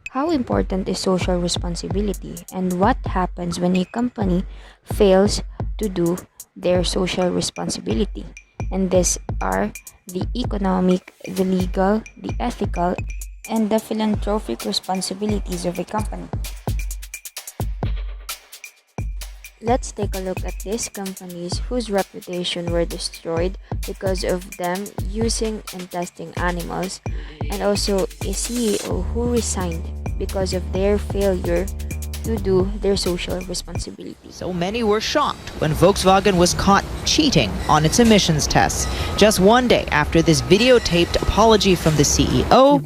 How important is social responsibility, and what happens when a company fails to do their social responsibility? And these are the economic, the legal, the ethical, and the philanthropic responsibilities of a company. Let's take a look at these companies whose reputation were destroyed because of them using and testing animals, and also a CEO who resigned because of their failure to do their social responsibilities. So many were shocked when Volkswagen was caught cheating on its emissions tests. Just one day after this videotaped apology from the CEO,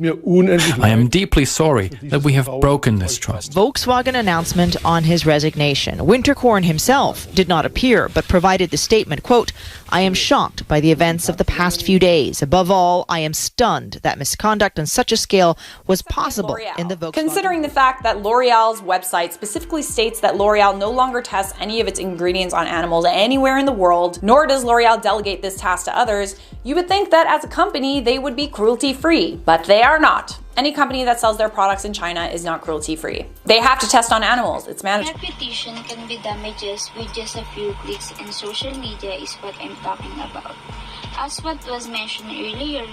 I am deeply sorry that we have broken this trust. Volkswagen announcement on his resignation. Winterkorn himself did not appear, but provided the statement, quote, "I am shocked by the events of the past few days. Above all, I am stunned that misconduct on such a scale was possible in the Volkswagen." Considering the fact that L'Oreal's website specifically states that L'Oreal no longer tests any of its ingredients on animals anywhere in the world, nor does L'Oreal delegate this task to others, you would think that as a company they would be cruelty-free, but they are not. Any company that sells their products in China is not cruelty-free. They have to test on animals. It's mandatory. Reputation can be damaged with just a few clicks, and social media is what I'm talking about. As what was mentioned earlier,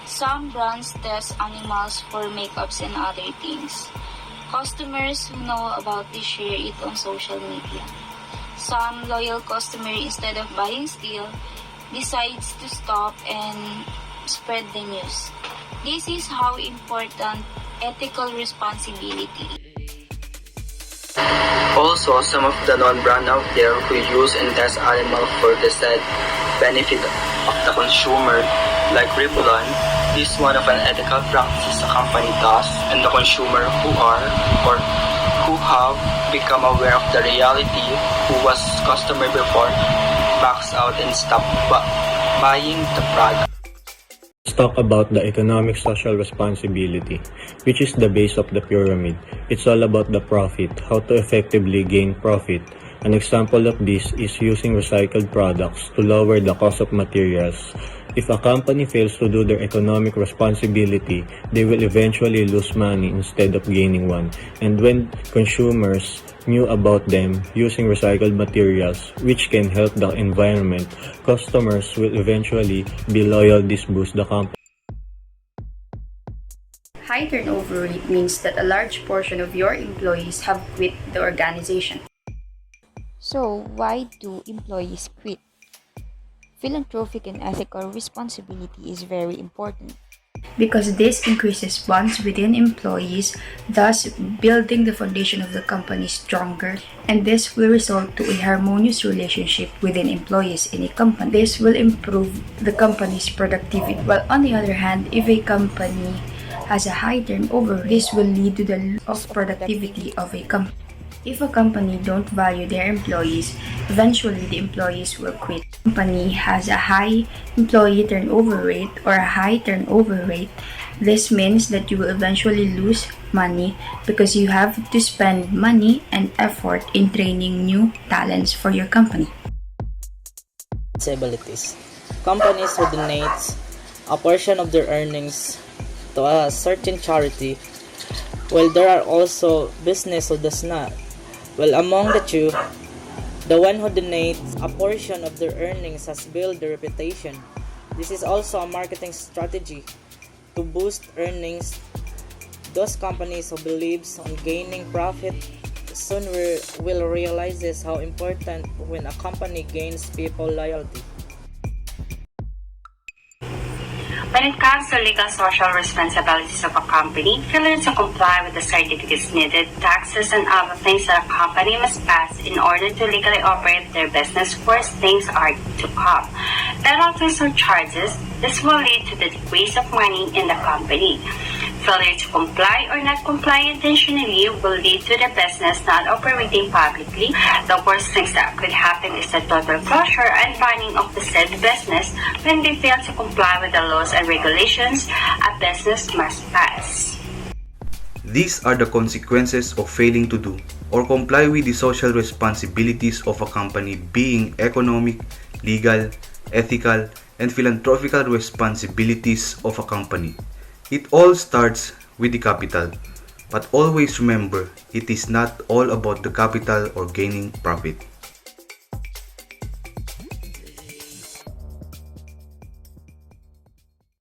some brands test animals for makeups and other things. Customers who know about this share it on social media. Some loyal customer, instead of buying still, decides to stop and spread the news. This is how important ethical responsibility is. Also, some of the non-brand out there who use and test animal for the said benefit of the consumer, like Revlon, is one of an ethical practice a company does, and the consumer who are or who have become aware of the reality who was customer before backs out and stop buying the product. Let's talk about the economic social responsibility, which is the base of the pyramid. It's all about the profit, how to effectively gain profit. An example of this is using recycled products to lower the cost of materials. If a company fails to do their economic responsibility, they will eventually lose money instead of gaining one. And when consumers knew about them using recycled materials, which can help the environment, customers will eventually be loyal. This boosts the company. High turnover rate means that a large portion of your employees have quit the organization. So, why do employees quit? Philanthropic and ethical responsibility is very important. Because this increases bonds within employees, thus building the foundation of the company stronger, and this will result to a harmonious relationship within employees in a company. This will improve the company's productivity. While on the other hand, if a company has a high turnover, this will lead to the loss of productivity of a company. If a company don't value their employees, eventually the employees will quit. Company has a high employee turnover rate or a high turnover rate. This means that you will eventually lose money because you have to spend money and effort in training new talents for your company. Disabilities. Companies who donate a portion of their earnings to a certain charity, while there are also business who does not. Well, among the two, the one who donates a portion of their earnings has built their reputation. This is also a marketing strategy to boost earnings. Those companies who believes on gaining profit soon will realize how important when a company gains people loyalty. When it comes to legal social responsibilities of a company, failure to comply with the certificates needed, taxes, and other things that a company must pass in order to legally operate their business, worse things are to come. Penalties or charges, this will lead to the decrease of money in the company. Failure to comply or not comply intentionally will lead to the business not operating publicly. The worst things that could happen is the total closure and banning of the said business when they fail to comply with the laws and regulations a business must pass. These are the consequences of failing to do or comply with the social responsibilities of a company, being economic, legal, ethical, and philanthropical responsibilities of a company. It all starts with the capital. But always remember, it is not all about the capital or gaining profit.